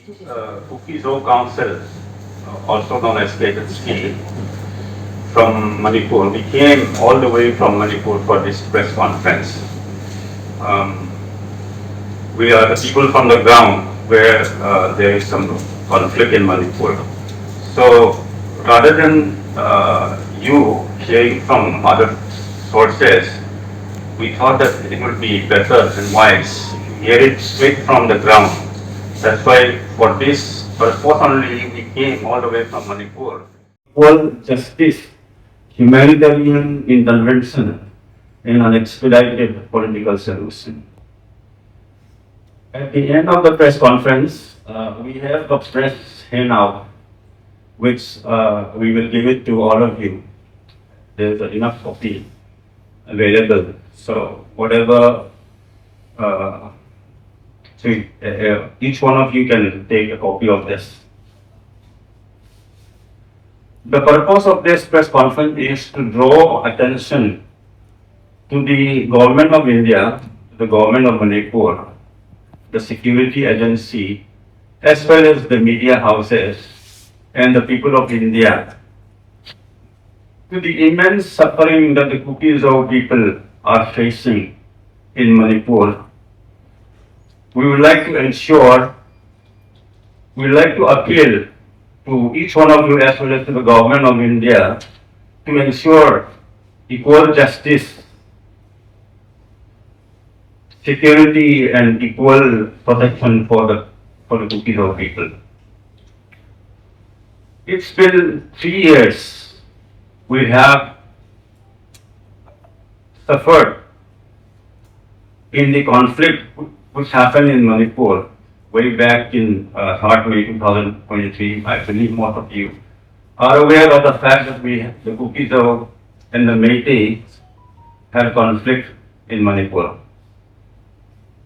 Kuki-Zo Council, also known as KZC, from Manipur. We came all the way from Manipur for this press conference. Um, we are the people from the ground where there is some conflict in Manipur. So rather than you hearing from other sources, we thought that it would be better and wise if you hear it straight from the ground. That's why for this purpose only we came all the way from Manipur. Equal justice, humanitarian intervention, and an expedited political solution. At the end of the press conference, we have a press handout, which we will give it to all of you. There's enough copy available. So whatever, each one of you can take a copy of this. The purpose of this press conference is to draw attention to the government of India, the government of Manipur, the security agency, as well as the media houses and the people of India, to the immense suffering that the Kuki-Zo people are facing in Manipur. We would like to appeal to each one of you as well as to the government of India to ensure equal justice, security and equal protection for the Kuki-Zo people. It's been 3 years we have suffered in the conflict which happened in Manipur way back in May 2023. I believe most of you are aware of the fact that the Kuki-Zo and the Métis had conflict in Manipur.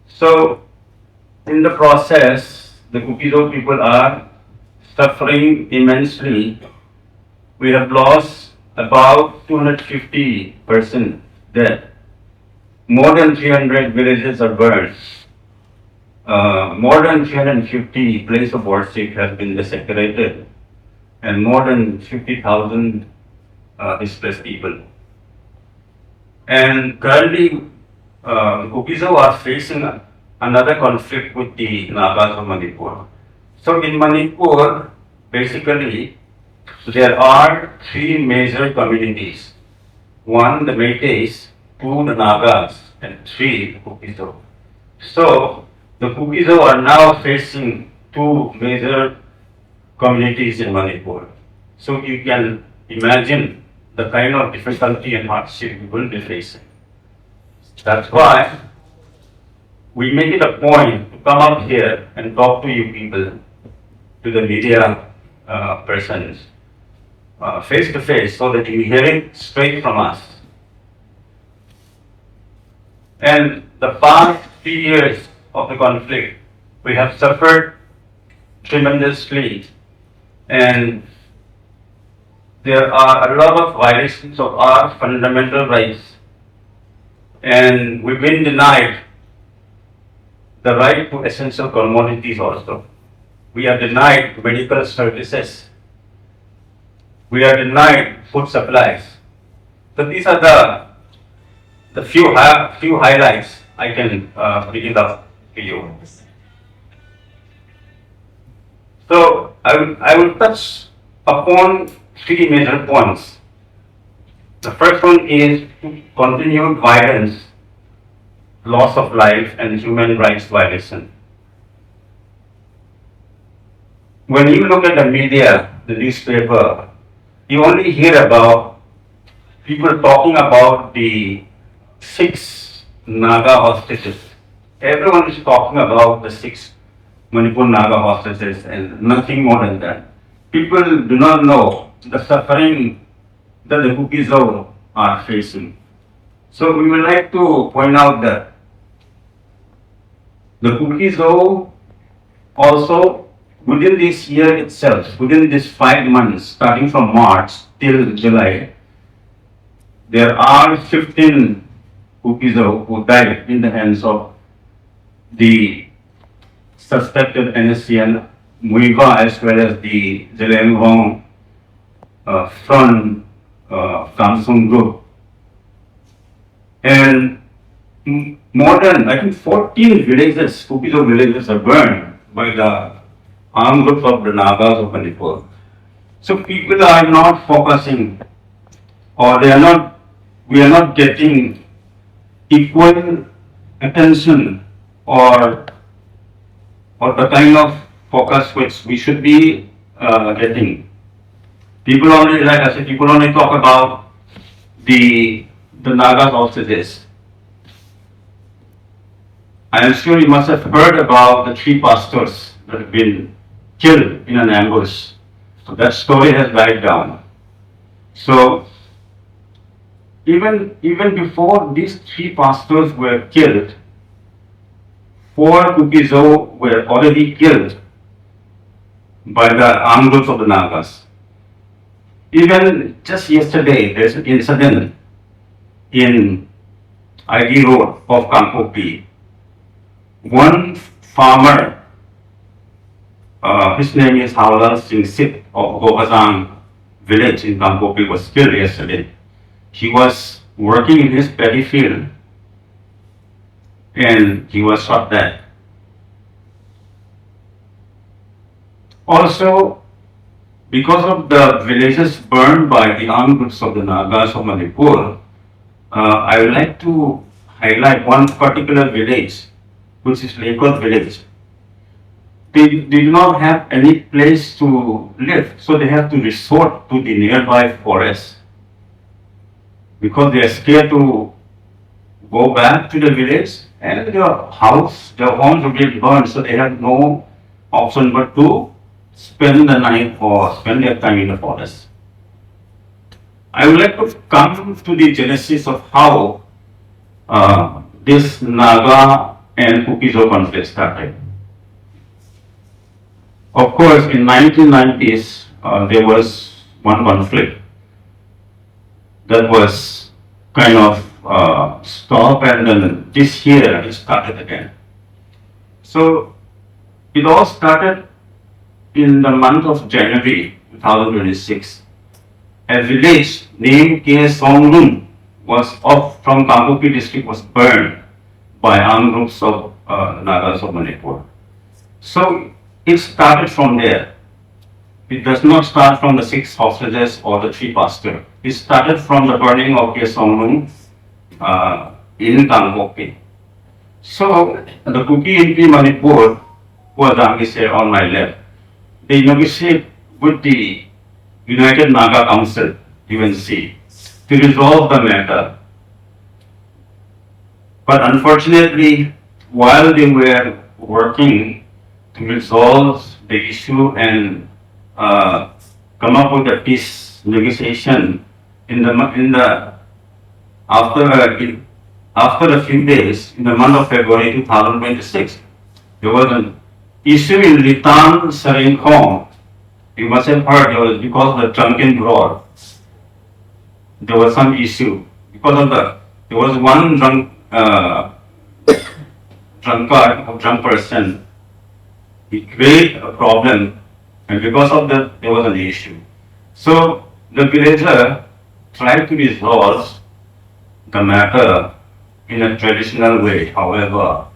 So, in the process, the Kuki-Zo people are suffering immensely. We have lost about 250 persons dead. More than 300 villages are burned. More than 350 places of worship have been desecrated, and more than 50,000 displaced people. And currently, Kuki-Zo are facing another conflict with the Nagas of Manipur. So in Manipur, basically, there are 3 major communities. 1, the Métis, 2, the Nagas, and 3, the Kuki-Zo. So the Kuki-Zo are now facing 2 major communities in Manipur. So you can imagine the kind of difficulty and hardship we will be facing. That's why we make it a point to come up here and talk to you people, to the media persons, face to face, so that you hear it straight from us. And the past 3 years of the conflict, we have suffered tremendously, and there are a lot of violations of our fundamental rights, and we've been denied the right to essential commodities also. We are denied medical services. We are denied food supplies. So these are the few highlights I can bring it up to you. So I will touch upon 3 major points. The first one is continued violence, loss of life, and human rights violation. When you look at the media, the newspaper, you only hear about people talking about the 6 Naga hostages. Everyone is talking about the 6 Manipur Naga hostages and nothing more than that. People do not know the suffering that the Kuki-Zo are facing. So we would like to point out that the Kuki-Zo also, within this year itself, within these 5 months, starting from March till July, there are 15 Kuki-Zo who died in the hands of the suspected NSCN Muiva as well as the Zelengong Front Kamsung group. And more than, I think, 14 villages, Kuki-Zo villages are burned by the armed groups of the Nagas of Manipur. So people are not focusing, or we are not getting equal attention or the kind of focus which we should be getting. People only, like I said, people only talk about the Nagas hostages. I am sure you must have heard about the 3 pastors that have been killed in an ambush. So that story has died down. So even before these 3 pastors were killed, 4 Kuki-Zo were already killed by the armed groups of the Nagas. Even just yesterday, there's an incident in ID Road of Kangpopi. One farmer, his name is Hawlal Singh Sit of Gokazang village in Kangpopi, was killed yesterday. He was working in his paddy field and he was shot dead. Also, because of the villages burned by the armed groups of the Nagas of Manipur, I would like to highlight one particular village, which is Lekot village. They do not have any place to live, so they have to resort to the nearby forest because they are scared to go back to the village, and their homes will be burned, so they have no option but to spend the night or spend their time in the forest. I would like to come to the genesis of how this Naga and Kuki-Zo conflict started. Of course, in 1990s, there was one conflict that was kind of stopped, and then this year it started again. So it all started in the month of January 2026. A village named K.Songlung from Kangpopi district was burned by armed groups of Nagas of Manipur. So it started from there. It does not start from the 6 hostages or the 3 pastors. It started from the burning of K.Songlung in Kangpopi. So the Kuki MP Manipur, who is here on my left, they negotiate with the United Naga Council, UNC, to resolve the matter. But unfortunately, while they were working to resolve the issue and come up with a peace negotiation, after a few days, in the month of February 2026, there was an issue in Litan Saringkong. You must have heard, because of the drunken brawl, there was some issue. There was one drunk person. He created a problem, and because of that, there was an issue. So the villager tried to resolve the matter in a traditional way. However,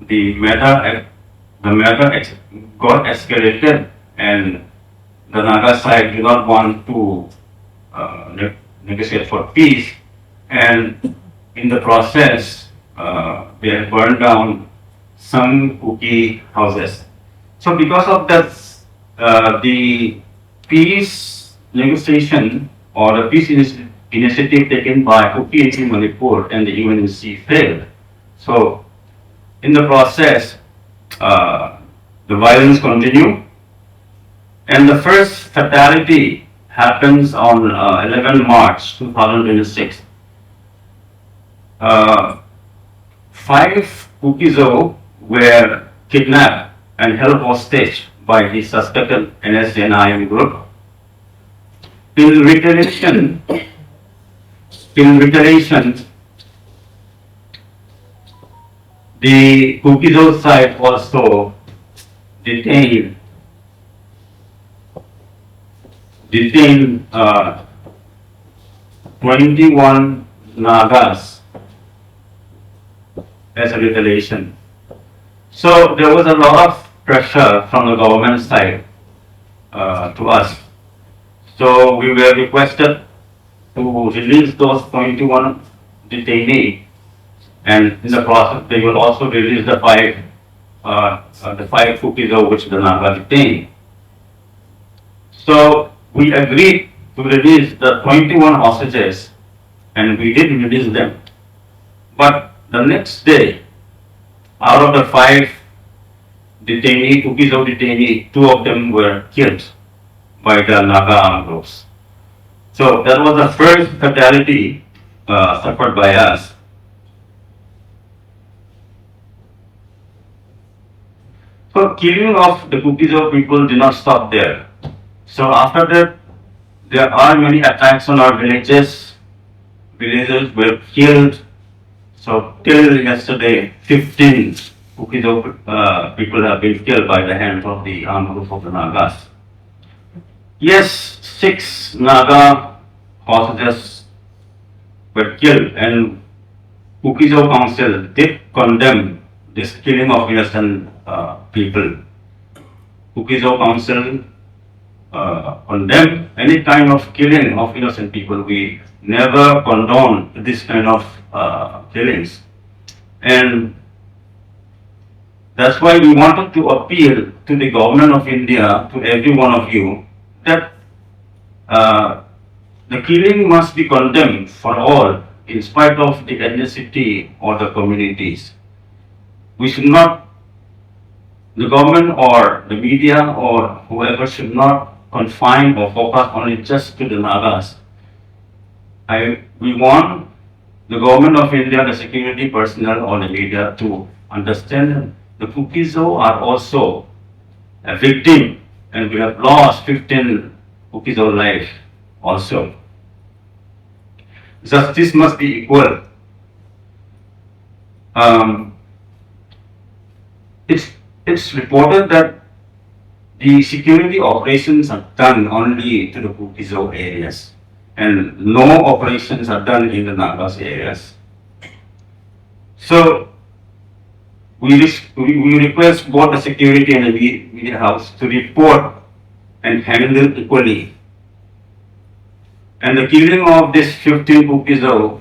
the matter got escalated, and the Naga side did not want to negotiate for peace, and in the process, they had burned down some Kuki houses. So because of that, the peace negotiation or the peace initiative taken by Kuki in Manipur and the UNC failed. So in the process, the violence continued, and the first fatality happens on 11 March 2026. 5 Kuki-Zo were kidnapped and held hostage by the suspected NSNIM group. In retaliation, the Kuki-Zo side also detained detained 21 Nagas as a retaliation. So there was a lot of pressure from the government side to us. So we were requested to release those 21 detainees, and in the process they will also release the five KukiZo which the Naga detained. So we agreed to release the 21 hostages, and we did release them. But the next day, out of the five KukiZo detainees, two of them were killed by the Naga armed groups. So that was the first fatality suffered by us. So killing of the KukiZo people did not stop there. So after that, there are many attacks on our villages. Villagers were killed. So till yesterday, 15 KukiZo people have been killed by the hands of the armed group of the Nagas. Yes, 6 Naga hostages were killed, and Kuki-Zo Council did condemn this killing of innocent people. Kuki-Zo Council condemn any kind of killing of innocent people. We never condone this kind of killings. And that's why we wanted to appeal to the government of India, to every one of you, that the killing must be condemned for all, in spite of the ethnicity or the communities. We should not, the government or the media or whoever should not confine or focus only just to the Nagas. We want the government of India, the security personnel or the media to understand the KukiZo are also a victim, and we have lost 15 KukiZo life also. Justice must be equal. It's reported that the security operations are done only to the KukiZo areas, and no operations are done in the Nagas areas. So we request both the security and the media house to report and handle equally. And the killing of this 15 KukiZo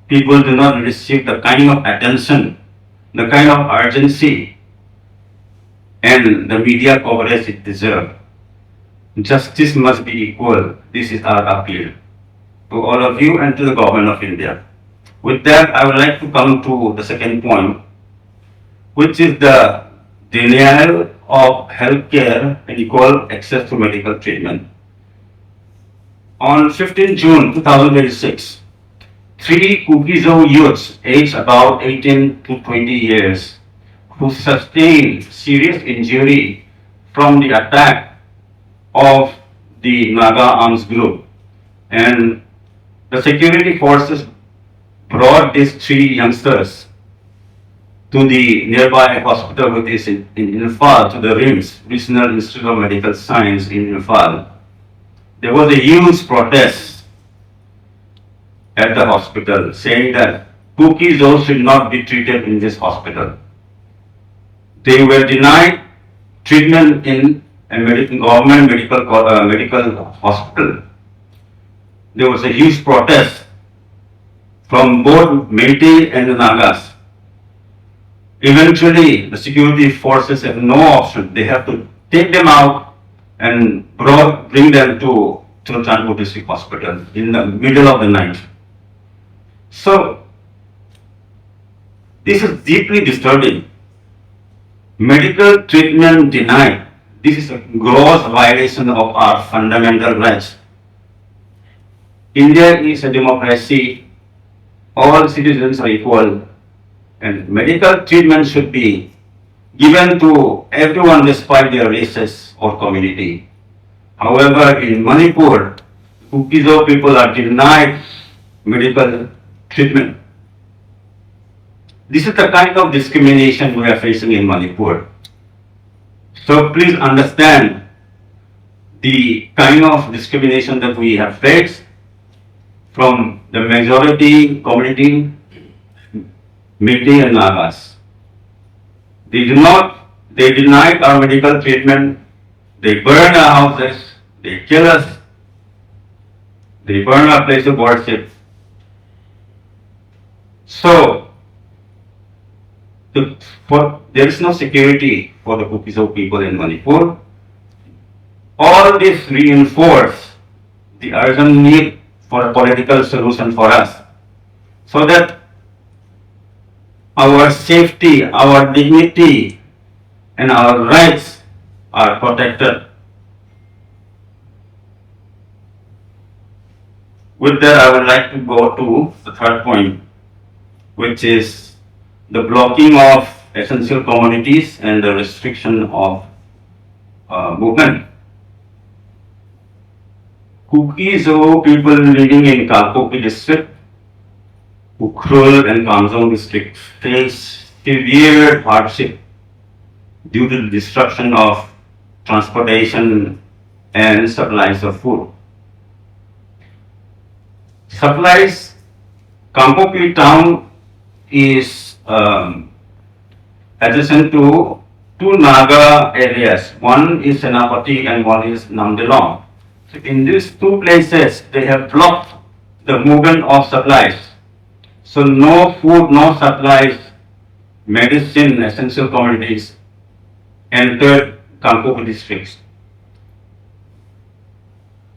people do not receive the kind of attention, the kind of urgency, and the media coverage it deserves. Justice must be equal. This is our appeal to all of you and to the government of India. With that, I would like to come to the second point, which is the denial of healthcare and equal access to medical treatment. On 15 June 2026, 3 KukiZo youths aged about 18 to 20 years who sustained serious injury from the attack of the Naga arms group, and the security forces brought these 3 youngsters to the nearby hospital, which is in Imphal, to the RIMS, Regional Institute of Medical Science in Imphal. There was a huge protest at the hospital saying that KukiZo should not be treated in this hospital. They were denied treatment in a government medical hospital. There was a huge protest from both Meitei and the Nagas. Eventually, the security forces have no option. They have to take them out and bring them to Chanpur District Hospital in the middle of the night. So, this is deeply disturbing. Medical treatment denied. This is a gross violation of our fundamental rights. India is a democracy. All citizens are equal, and medical treatment should be given to everyone despite their races or community. However, in Manipur, KukiZo people are denied medical treatment. This is the kind of discrimination we are facing in Manipur. So please understand the kind of discrimination that we have faced from the majority community, Meitei and Nagas. They denied our medical treatment, they burned our houses, they kill us, they burn our place of worship. So, there is no security for the Kuki-Zo people in Manipur. All this reinforce the urgent need for a political solution for us, so that our safety, our dignity, and our rights are protected. With that, I would like to go to the third point, which is the blocking of essential commodities and the restriction of movement. Kuki-Zo people living in Kuki district, Ukhrul and Kamzong district face severe hardship due to the disruption of transportation and supplies of food. Supplies, Kampopi town is adjacent to two Naga areas. One is Senapati and one is Namdilong. So in these two places, they have blocked the movement of supplies. So no food, no supplies, medicine, essential commodities entered Kampopi districts.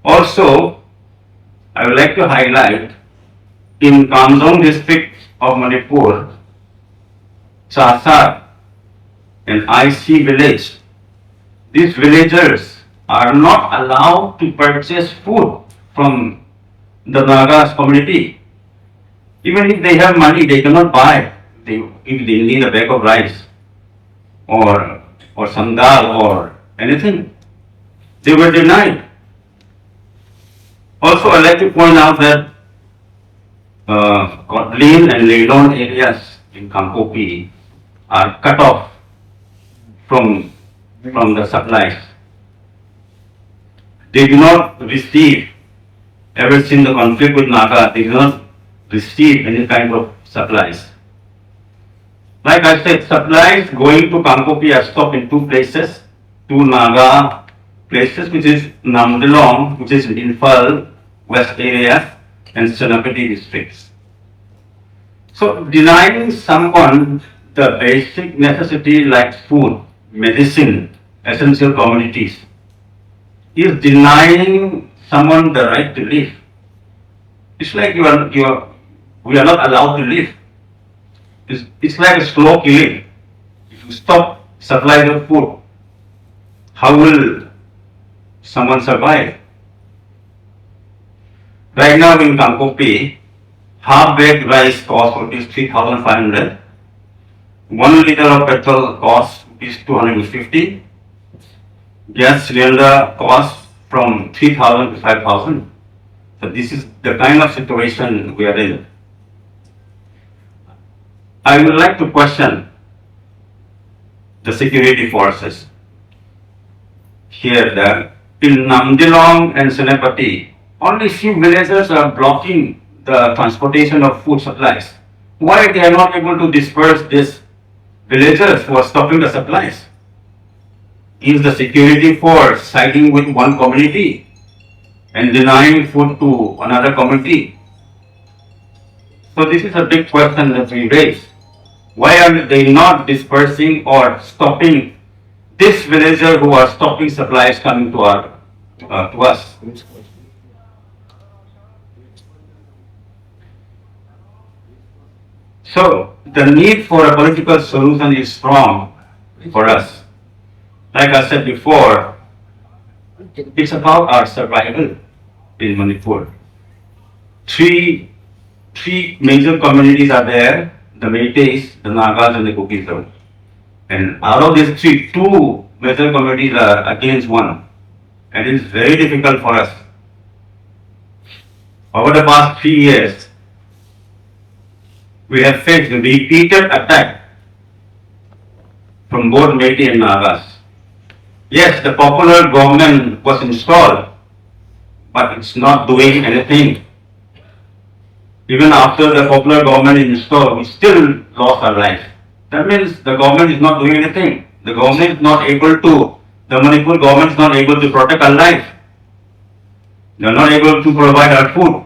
Also, I would like to highlight in Kamzong district of Manipur, Chasar and IC village, these villagers are not allowed to purchase food from the Nagas community. Even if they have money, they cannot buy. If they need a bag of rice or some dal or anything, they were denied. Also, I'd like to point out that Kotlin and Leilon areas in Kampopi are cut off from the supplies. They do not receive, ever since the conflict with Naga, they do not receive any kind of supplies. Like I said, supplies going to Kampopi are stopped in two places, two Naga places, which is Namdilong, which is Imphal West area, and Senapati districts. So denying someone the basic necessity like food, medicine, essential commodities is denying someone the right to live. It's like we are not allowed to live. It's like a slow killing. If you stop supply of food, how will someone survive? Right now in Kampopi, half-baked rice costs is 3,500. 1 liter of petrol costs is 250. Gas cylinder costs from 3,000 to 5,000. So this is the kind of situation we are in. I would like to question the security forces. Here, in Namdilong and Senapati, only few villagers are blocking the transportation of food supplies. Why they are not able to disperse these villagers who are stopping the supplies? Is the security force siding with one community and denying food to another community? So this is a big question that we raise. Why are they not dispersing or stopping this villager who are stopping supplies coming to us? So the need for a political solution is strong for us. Like I said before, it's about our survival in Manipur. Three major communities are there: the Meiteis, the Nagas, and the Kuki-Zo. And out of these three, two major communities are against one. And it is very difficult for us. Over the past 3 years, we have faced repeated attack from both Meitei and Nagas. Yes, the popular government was installed, but it's not doing anything. Even after the popular government is installed, we still lost our life. That means the government is not doing anything. The government is not able to, the Manipur government is not able to protect our life. They are not able to provide our food,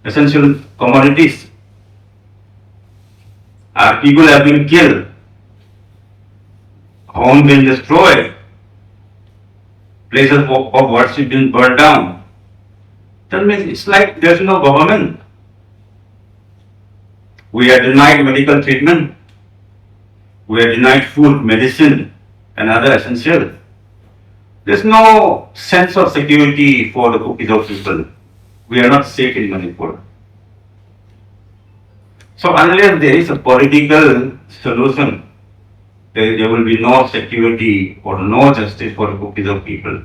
essential commodities. Our people have been killed, homes been destroyed, places of worship been burned down. That means it's like there's no government. We are denied medical treatment. We are denied food, medicine, and other essentials. There's no sense of security for the Kuki-Zo people. We are not safe in Manipur. So unless there is a political solution, there will be no security or no justice for the Kuki-Zo people.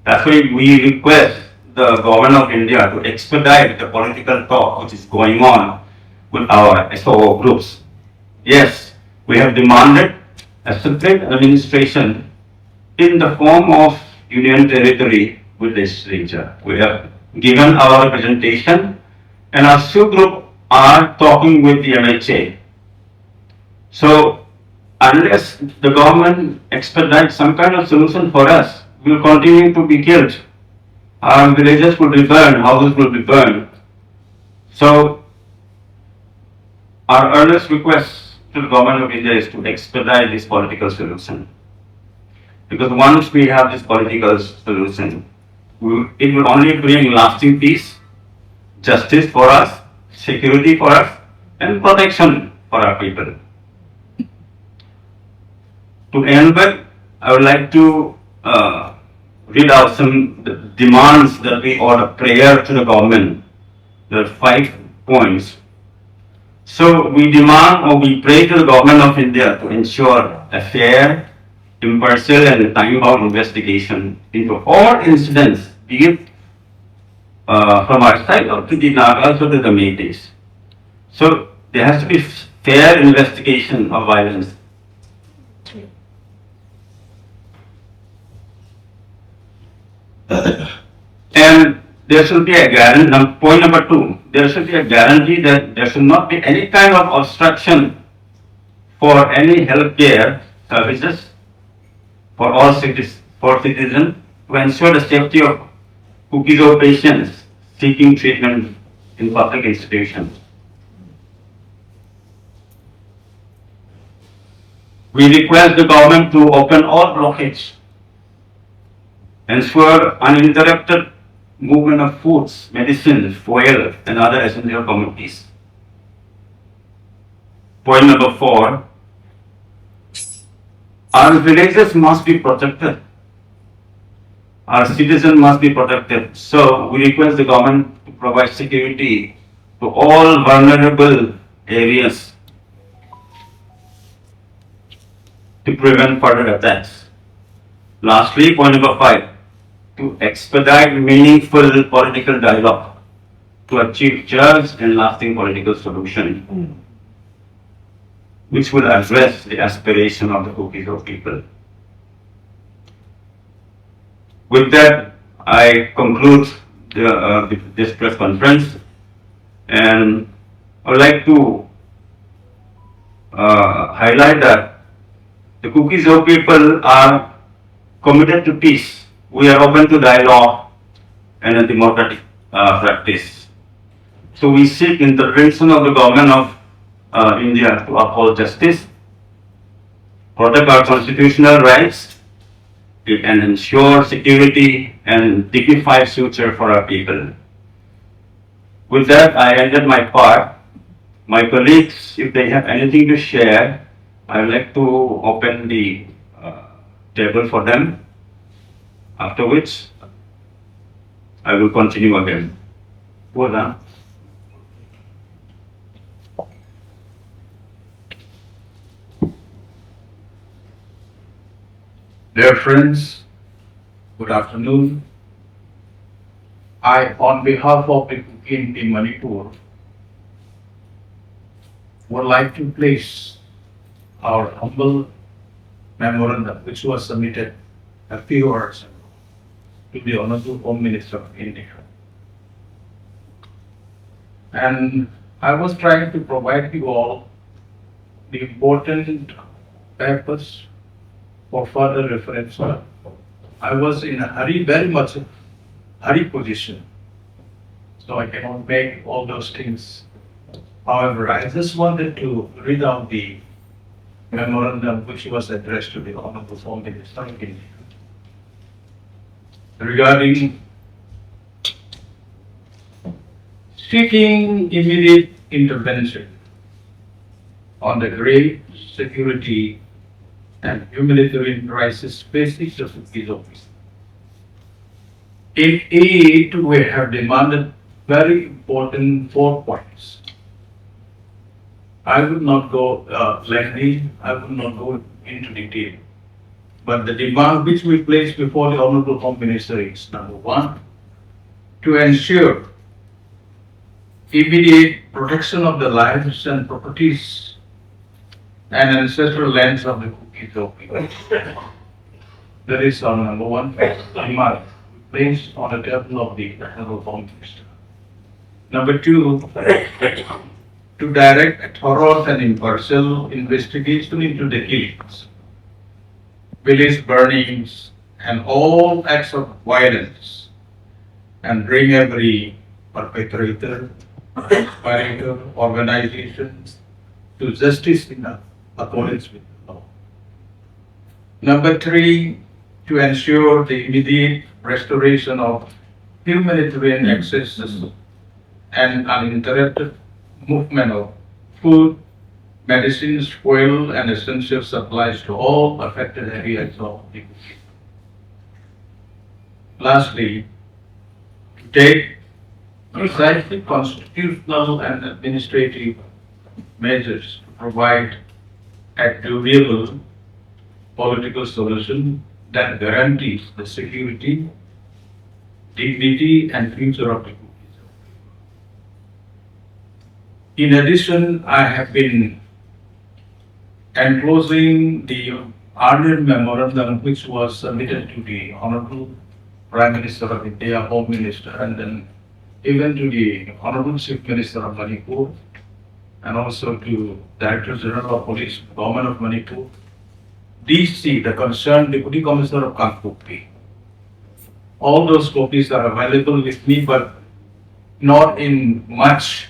That's why we request the government of India to expedite the political talk which is going on with our SOO groups. Yes, we have demanded a separate administration in the form of union territory with legislature. We have given our representation and our SOO group are talking with the MHA. So unless the government expedites some kind of solution for us, we will continue to be killed. Our villages will be burned, houses will be burned. So our earnest request to the government of India is to expedite this political solution. Because once we have this political solution, it will only bring lasting peace, justice for us, security for us, and protection for our people. To end with, I would like to read out some demands that we order prayer to the government. There are 5 points. So we demand or we pray to the government of India to ensure a fair, impartial and time-bound investigation into all incidents, be it from our side or to the Nagas or to the Métis. So there has to be fair investigation of violence. And there should be a guarantee, point number 2, there should be a guarantee that there should not be any kind of obstruction for any healthcare services for all citizens to ensure the safety of Kuki-Zo patients seeking treatment in public institutions. We request the government to open all blockades, ensure uninterrupted movement of foods, medicines, fuel, and other essential commodities. Point number 4, our villages must be protected. Our citizens must be protected. So we request the government to provide security to all vulnerable areas to prevent further attacks. Lastly, point number 5, to expedite meaningful political dialogue to achieve just and lasting political solution, which will address the aspiration of the Kuki-Zo people. With that, I conclude this press conference, and I would like to highlight that the Kuki-Zo people are committed to peace. We are open to dialogue and a democratic practice. So we seek intervention of the government of India to uphold justice, protect our constitutional rights, and ensure security and dignified future for our people. With that, I ended my part. My colleagues, if they have anything to share, I would like to open the table for them, after which I will continue again. Well done. Dear friends, good afternoon. I, on behalf of the Kuki in Manipur, would like to place our humble memorandum which was submitted a few hours ago to the Honorable Home Minister of India. And I was trying to provide you all the important papers for further reference. I was in a hurry, very much hurry position, so I cannot make all those things. However, I just wanted to read out the memorandum which was addressed to the Honorable Home Minister of India regarding seeking immediate intervention on the grave security and humanitarian crisis facing the Kuki-Zo. In it, we have demanded very important 4 points. I will not go lengthy, I will not go into detail. But the demand which we place before the Honorable Home Minister is number 1, to ensure immediate protection of the lives and properties and ancestral lands of the Kuki-Zo people. That is our number 1 demand placed on the table of the Honorable Home Minister. Number 2, to direct a thorough and impartial investigation into the killings, village burnings, and all acts of violence, and bring every perpetrator, conspirator, organization to justice in accordance with the law. Number 3, to ensure the immediate restoration of humanitarian access and uninterrupted movement of food, medicines, fuel, and essential supplies to all affected areas of the country. Lastly, to take precisely constitutional and administrative measures to provide a durable political solution that guarantees the security, dignity, and future of the Kuki-Zo. In addition, I have been enclosing the earlier memorandum which was submitted to the Honorable Prime Minister of India, Home Minister, and then even to the Honorable Chief Minister of Manipur, and also to Director General of Police, Government of Manipur, DC, the concerned Deputy Commissioner of Kuki. All those copies are available with me, but not in much.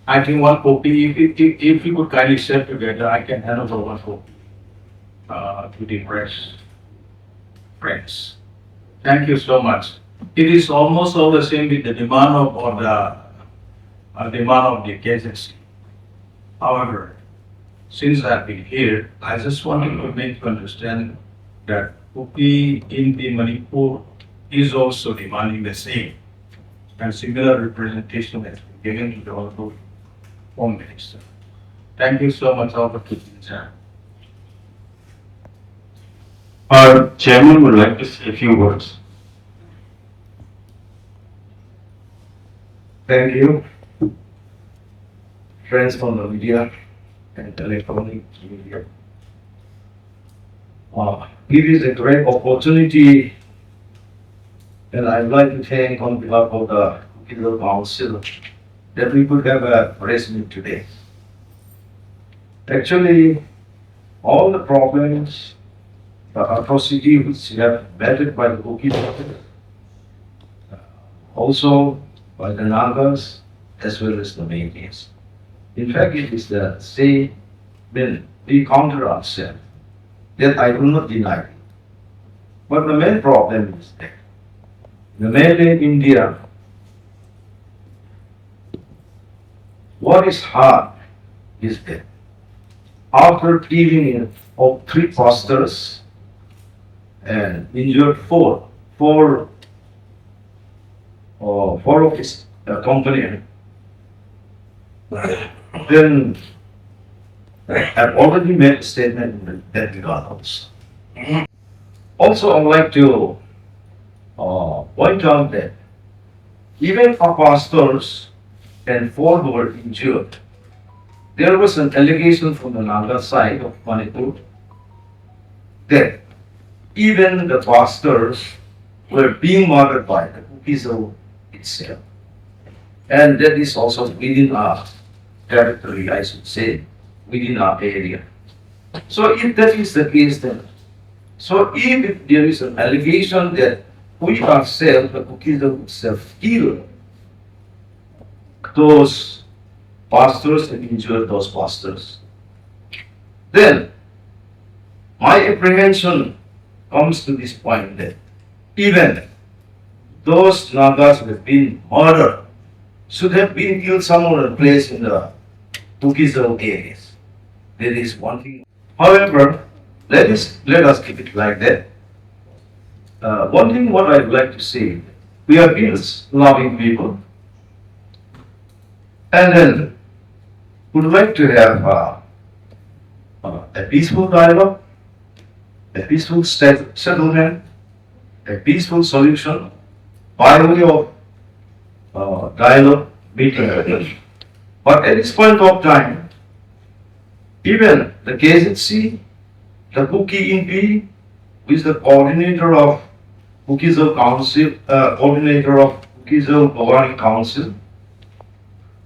I think 1 copy, if you could kindly share together, I can hand over 1 copy to the press friends. Thank you so much. It is almost all the same with the demand of the KZC. However, since I've been here, I just wanted to make you understand that Kuki in the Manipur is also demanding the same, and similar representation has been given to the Honorable Home Minister. Thank you so much, all for taking the time. Our chairman would like to say a few words. Thank you, friends from the media and electronic media. It is a great opportunity, and I'd like to thank on behalf of the Kuki-Zo Council that we could have a press meet today. Actually, all the problems, the atrocities which have battered by the Kuki-Zo, also by the Nagas, as well as the Mayans. In fact, it is the same, then we counter ourselves. That I do not deny. But the main problem is that the mainland India, what is hard is that after killing of 3 pastors and injured 4 of his company, then I've already made a statement in that regard also. Also, I would like to point out that even our pastors and 4 were injured. There was an allegation from the Naga side of Manipur that even the pastors were being murdered by the Kuki-Zo itself. And that is also within our territory, I should say, within our area. So if that is the case then, so if there is an allegation that we ourselves, the Kuki-Zo itself, kill those pastors and injure those pastors, then my apprehension comes to this point that even those Nagas who have been murdered should have been killed somewhere and placed in the Kuki-Zo areas. There is one thing. However, let us keep it like that. One thing what I would like to say, we are peace-loving people, and then would like to have a peaceful dialogue, a peaceful settlement, a peaceful solution by way of dialogue, meeting. But at this point of time, even the KZC, the Kuki MP, who is the coordinator of Kuki-Zo Council, coordinator of Kuki-Zo Council,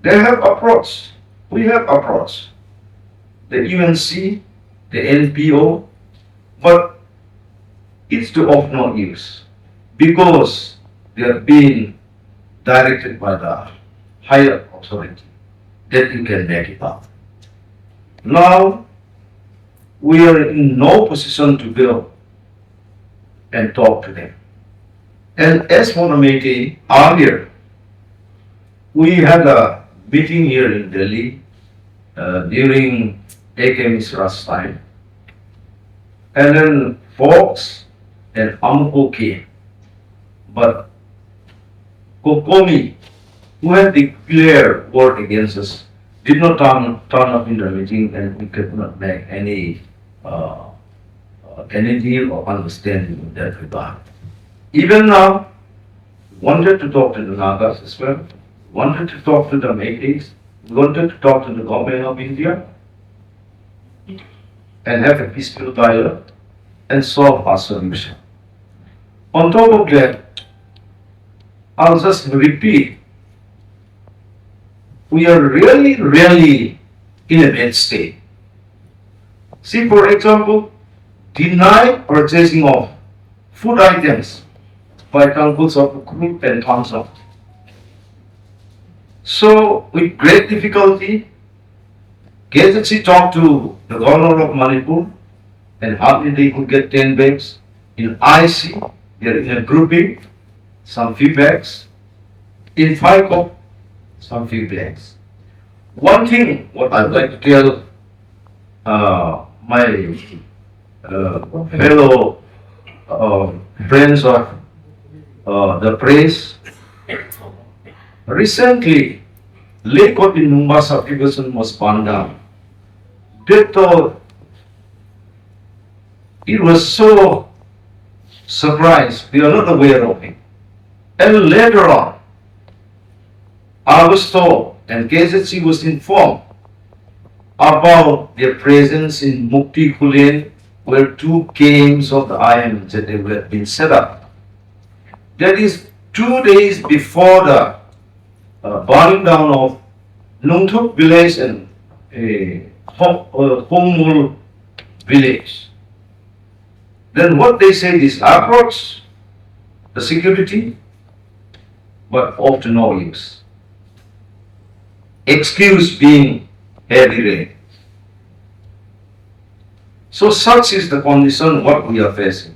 they have approached, we have approached the UNC, the NPO, but it's of no use because they are being directed by the higher authority that you can make it up. Now, we are in no position to go and talk to them. And as for the meeting, earlier, we had a meeting here in Delhi during AK Misra's time. And then Fox and Amko came. But Kokomi, who had declared war against us, did not turn up in the meeting, and we could not make any deal or understanding in that regard. Even now, wanted to talk to the Nagas as well, wanted to talk to the Meiteis, wanted to talk to the government of India, and have a peaceful dialogue and solve our solution. On top of that, I'll just repeat, we are really in a bad state. See, for example, deny purchasing of food items by councils of group and council. So, with great difficulty, KZC talked to the governor of Manipur, and hardly they could get 10 bags. In IC, they are in a grouping, some few bags. In FICO, some few bags. One thing, what I'd like to tell my fellow friends of the press, recently, Lake of Numba subdivision was burned down. They thought it was so surprised, we are not aware of it. And later on, I was told, and KZC was informed about their presence in Mukti Khulin, where 2 camps of the IMZ had been set up. That is 2 days before the burning down of Nungthuk village and Homul village. Then what they say is approach the security, but of to no use. Excuse being heavy rain. So such is the condition what we are facing.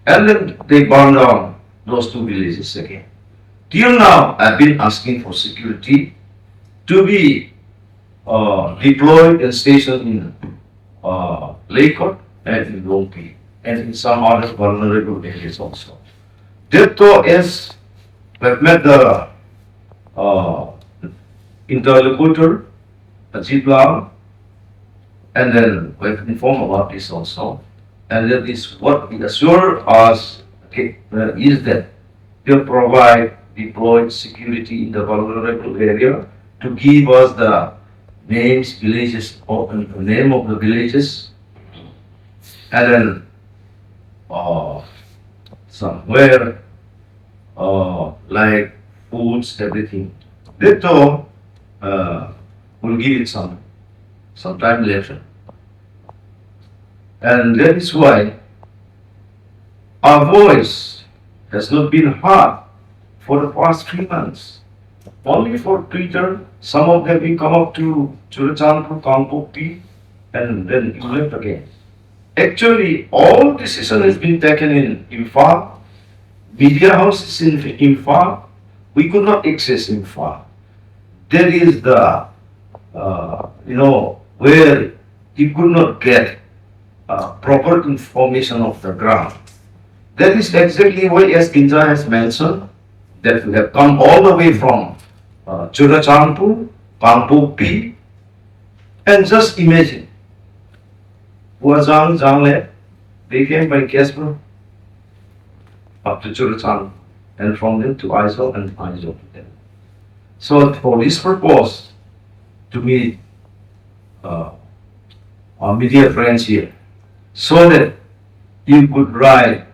And then they burn down those 2 villages again. Till now, I've been asking for security to be deployed and stationed in Lakot and in Lompi and in some other vulnerable areas also. Therefore, as we've met the interlocutor, Ajit, and then we've informed about this also. And that is what we assure us is that they'll provide deployed security in the vulnerable area to give us the names, villages, or the name of the villages, and then somewhere, like foods, everything. They thought we'll give it some time later. And that is why our voice has not been heard for the past 3 months. Only for Twitter, some of them will come up to Churachandpur, Kangpokpi, and then left again. Actually, all decision has been taken in Imphal. Media house is in Imphal. We could not access Imphal. There is the, where you could not get proper information of the ground. That is exactly why, as Ginja has mentioned, that we have come all the way from Churachandpur, Kangpokpi, and just imagine, Huazang, Jangle, they came by Casper up to Churachandpur, and from there to Aizawl and Aizawl to them. So for this purpose, to meet our media friends here, so that you could write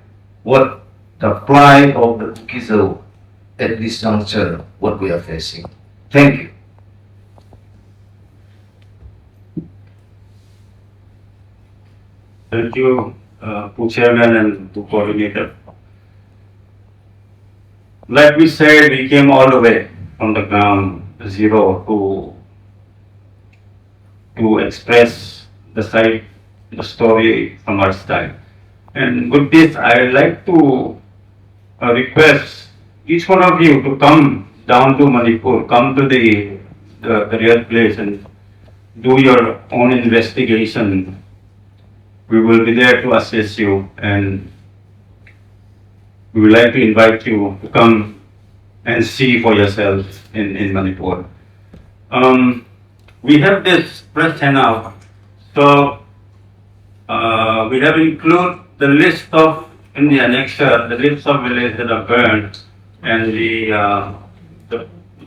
what the plight of the KukiZo at this juncture, what we are facing. Thank you. Thank you, Co-Chairman and Co-Coordinator. Like we said, we came all the way from the ground zero to express the story from our side. And with this, I would like to request each one of you to come down to Manipur, come to the real place and do your own investigation. We will be there to assist you, and we would like to invite you to come and see for yourself in Manipur. We have this press handout, so we have included the list of, in the annexure, the list of villages that are burned and the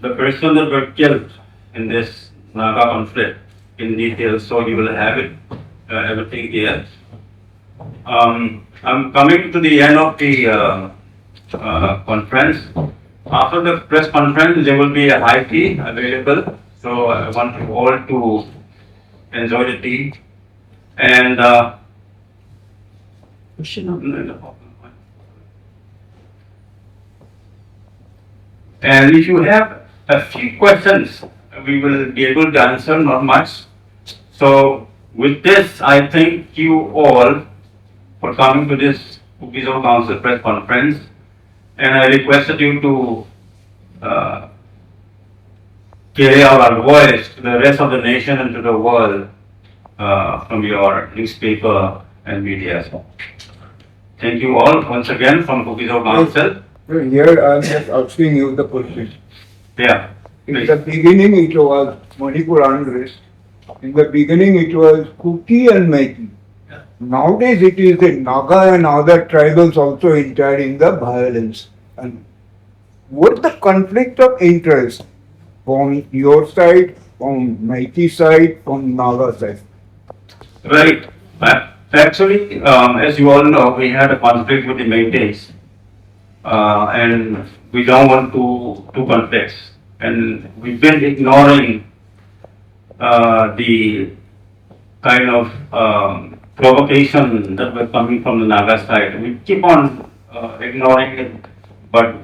person that were killed in this Naga conflict in detail, so you will have it, everything here. I'm coming to the end of the conference. After the press conference, there will be a high tea available, so I want you all to enjoy the tea. And and if you have a few questions, we will be able to answer, not much. So with this, I thank you all for coming to this Kuki-Zo Council press conference, and I requested you to carry out our voice to the rest of the nation and to the world from your newspaper and media. Thank you all once again from Kuki-Zo Council. Here I am just asking you the question. Yeah. In the beginning it was Manipur unrest. In the beginning it was Kuki and Maiki. Nowadays it is the Naga and other tribals also entered in the violence. And what the conflict of interest from your side, from Maiki side, from Naga side? Right. Actually, as you all know, we had a conflict with the Métis, and we don't want two conflicts. And we've been ignoring the kind of provocation that were coming from the Naga side. We keep on ignoring it, but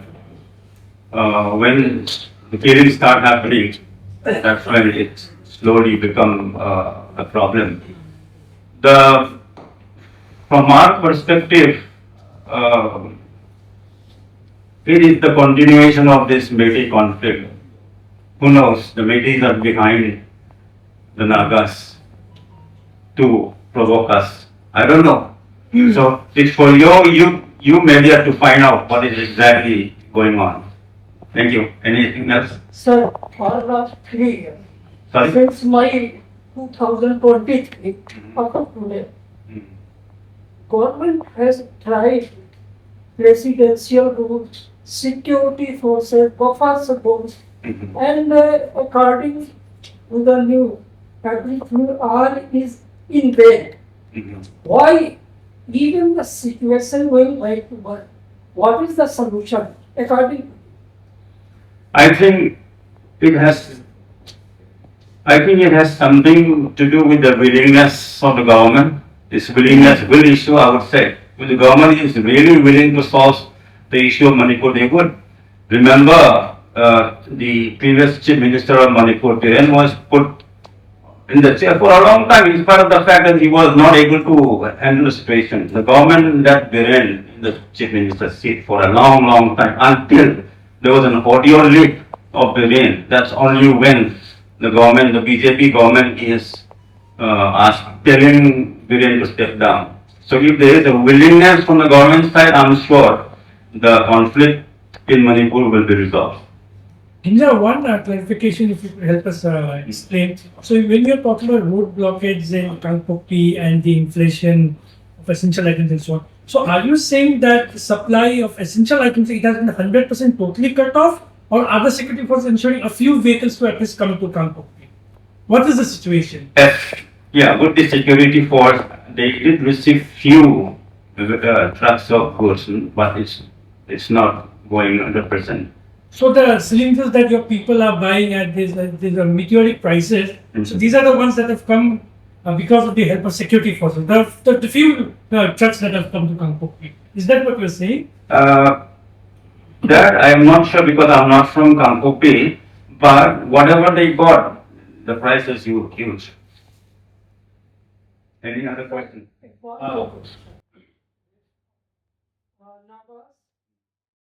when the killings start happening, that's when it slowly become a problem. From our perspective, it is the continuation of this Métis conflict. Who knows? The Métis are behind the Nagas to provoke us. I don't know. So it's for you media to find out what is exactly going on. Thank you. Anything else? Sir, for last 3 years, Sorry? since May 2023, up to today, government has tried residential rules, security forces, buffer zones, and according to the new everything all is in vain. Why given the situation going right to work, what is the solution according? I think it has, I think it has something to do with the willingness of the government. This willingness will issue, I would say. If the government is really willing to solve the issue of Manipur, they would. Remember, the previous Chief Minister of Manipur, Dhiren, was put in the chair for a long time in spite of the fact that he was not able to handle the situation. The government let Dhiren in the Chief Minister's seat for a long, long time until there was an audio leak of Dhiren. That's only when the government, the BJP government is telling Dhiren to step down. So if there is a willingness from the government side, I'm sure the conflict in Manipur will be resolved. Indra, one clarification, if you could help us explain. So, when you're talking about road blockades in Kangpokpi and the inflation of essential items and so on, so are you saying that the supply of essential items it has been 100% totally cut off, or are the security forces ensuring a few vehicles to at least come to Kangpokpi? What is the situation? Yeah, with the security force, they did receive few trucks of goods, but it's not going 100%. So the cylinders that your people are buying at these meteoric prices, so these are the ones that have come because of the help of security forces. The few trucks that have come to Kangpokpi. Is that what you're saying? That I am not sure because I'm not from Kangpokpi, but whatever they got, the price is huge. Any other question?